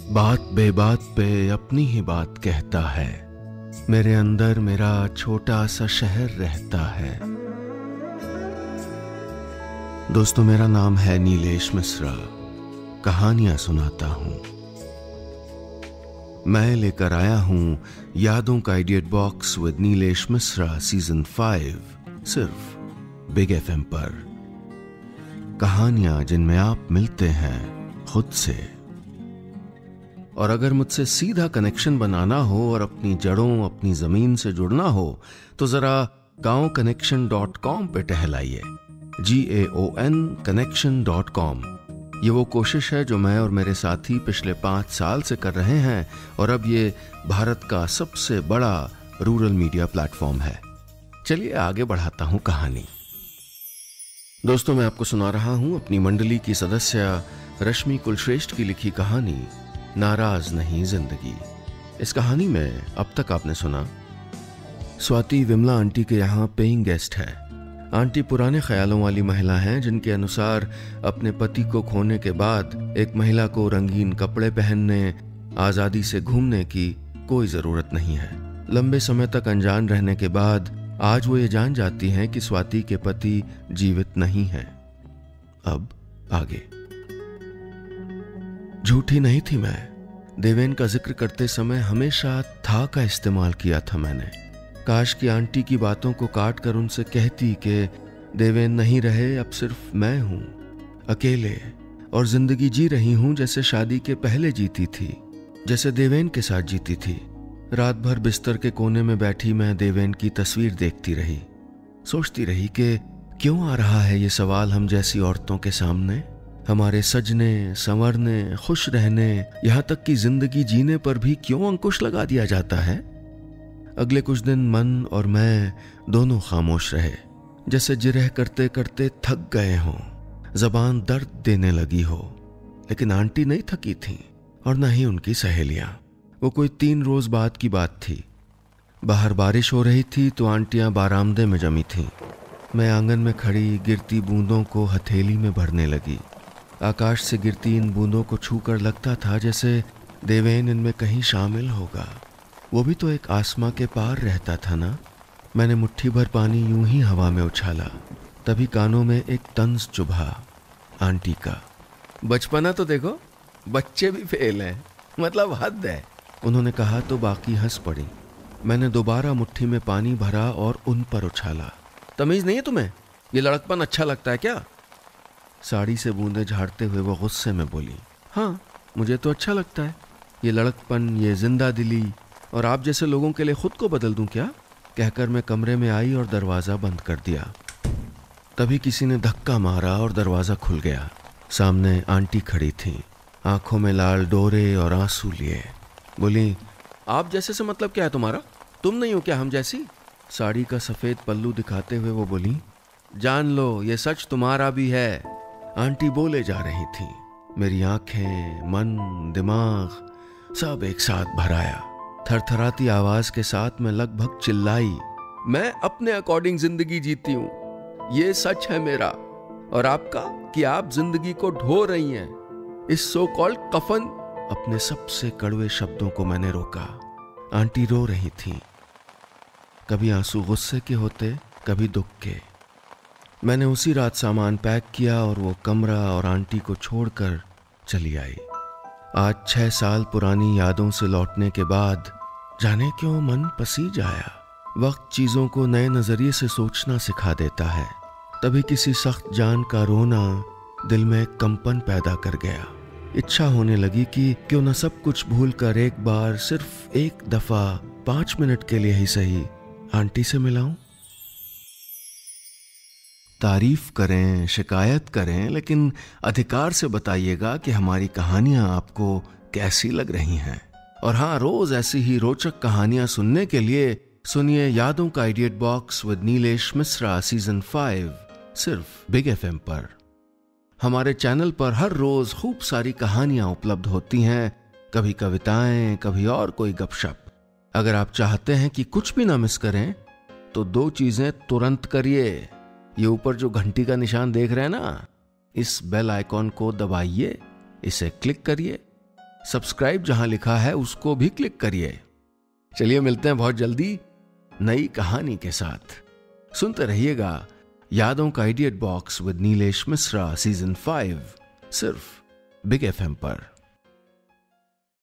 बात बेबात पे अपनी ही बात कहता है। मेरे अंदर मेरा छोटा सा शहर रहता है। दोस्तों, मेरा नाम है नीलेश मिश्रा। कहानियां सुनाता हूं। मैं लेकर आया हूं यादों का idiot box with Nilesh Mishra season 5, सिर्फ बिग एफएम पर। कहानियां जिनमें आप मिलते हैं खुद से। और अगर मुझसे सीधा कनेक्शन बनाना हो और अपनी जड़ों, अपनी जमीन से जुड़ना हो तो जरा gaonconnection.com पे टहलाइए। GAON connection.com। ये वो कोशिश है जो मैं और मेरे साथी पिछले 5 साल से कर रहे हैं और अब ये भारत का सबसे बड़ा रूरल मीडिया प्लेटफॉर्म है। चलिए आगे बढ़ाता हूं कहानी। दोस्तों, मैं आपको सुना रहा हूं अपनी मंडली की सदस्य रश्मि कुलश्रेष्ठ की लिखी कहानी नाराज नहीं जिंदगी। इस कहानी में अब तक आपने सुना, स्वाति विमला आंटी के यहाँ पेइंग गेस्ट है। आंटी पुराने ख्यालों वाली महिला हैं जिनके अनुसार अपने पति को खोने के बाद एक महिला को रंगीन कपड़े पहनने, आजादी से घूमने की कोई जरूरत नहीं है। लंबे समय तक अनजान रहने के बाद आज वो ये जान जाती हैं कि स्वाति के पति जीवित नहीं हैं। अब आगे। झूठी नहीं थी मैं। देवेन का जिक्र करते समय हमेशा था का इस्तेमाल किया था मैंने। काश की आंटी की बातों को काट कर उनसे कहती कि देवेन नहीं रहे, अब सिर्फ मैं हूं, अकेले, और जिंदगी जी रही हूं जैसे शादी के पहले जीती थी, जैसे देवेन के साथ जीती थी। रात भर बिस्तर के कोने में बैठी मैं देवेन की तस्वीर देखती रही, सोचती रही कि क्यों आ रहा है ये सवाल हम जैसी औरतों के सामने। हमारे सजने, संवरने, खुश रहने, यहां तक कि जिंदगी जीने पर भी क्यों अंकुश लगा दिया जाता है। अगले कुछ दिन मन और मैं दोनों खामोश रहे, जैसे जिरह करते करते थक गए हों, जबान दर्द देने लगी हो। लेकिन आंटी नहीं थकी थी और न ही उनकी सहेलियां। वो कोई 3 रोज बाद की बात थी। बाहर बारिश हो रही थी तो आंटियां बारामदे में जमी थीं। मैं आंगन में खड़ी गिरती बूंदों को हथेली में भरने लगी। आकाश से गिरती इन बूंदों को छूकर लगता था जैसे देवेन इनमें कहीं शामिल होगा। वो भी तो एक आसमां के पार रहता था ना। मैंने मुट्ठी भर पानी यूं ही हवा में उछाला, तभी कानों में एक तंज चुभा, आंटी का। बचपना तो देखो, बच्चे भी फेल हैं, मतलब हद है, उन्होंने कहा तो बाकी हंस पड़ी। मैंने दोबारा मुट्ठी में पानी भरा और उन पर उछाला। तमीज नहीं है तुम्हें? ये लड़कपन अच्छा लगता है क्या? साड़ी से बूंदे झाड़ते हुए वो गुस्से में बोली, हाँ मुझे तो अच्छा लगता है ये लड़कपन, ये जिंदा दिली, और आप जैसे लोगों के लिए खुद को बदल दूं क्या? कहकर मैं कमरे में आई और दरवाजा बंद कर दिया। तभी किसी ने धक्का मारा और दरवाजा खुल गया। सामने आंटी खड़ी थी, आंखों में लाल डोरे और आंसू लिए। बोली, आप जैसे से मतलब क्या है तुम्हारा? तुम नहीं हो क्या हम जैसी? साड़ी का सफेद पल्लू दिखाते हुए वो बोली, जान लो ये सच तुम्हारा भी है। आंटी बोले जा रही थी। मेरी आंखें, मन, दिमाग सब एक साथ भर आया। थरथराती आवाज के साथ मैं लगभग चिल्लाई, मैं अपने अकॉर्डिंग जिंदगी जीती हूं, ये सच है मेरा। और आपका कि आप जिंदगी को ढो रही हैं, इस सो कॉल्ड कफन। अपने सबसे कड़वे शब्दों को मैंने रोका। आंटी रो रही थी। कभी आंसू गुस्से के होते, कभी दुख के। मैंने उसी रात सामान पैक किया और वो कमरा और आंटी को छोड़कर चली आई। आज 6 साल पुरानी यादों से लौटने के बाद जाने क्यों मन पसीज आया। वक्त चीजों को नए नजरिए से सोचना सिखा देता है। तभी किसी सख्त जान का रोना दिल में कंपन पैदा कर गया। इच्छा होने लगी कि क्यों न सब कुछ भूल कर एक बार, सिर्फ एक दफा, 5 मिनट के लिए ही सही, आंटी से मिलाऊं। तारीफ करें, शिकायत करें, लेकिन अधिकार से बताइएगा कि हमारी कहानियां आपको कैसी लग रही हैं। और हाँ, रोज ऐसी ही रोचक कहानियां सुनने के लिए सुनिए यादों का idiot box with Nilesh Mishra season 5, सिर्फ बिग एफएम पर। हमारे चैनल पर हर रोज खूब सारी कहानियां उपलब्ध होती हैं, कभी कविताएं, कभी और कोई गपशप। अगर आप चाहते हैं कि कुछ भी ना मिस करें तो 2 चीजें तुरंत करिए। ये ऊपर जो घंटी का निशान देख रहे हैं ना, इस बेल आइकॉन को दबाइए, इसे क्लिक करिए सब्सक्राइब जहां लिखा है उसको भी क्लिक करिए। चलिए मिलते हैं बहुत जल्दी नई कहानी के साथ। सुनते रहिएगा यादों का idiot box with Nilesh Mishra season 5 सिर्फ बिग FM पर।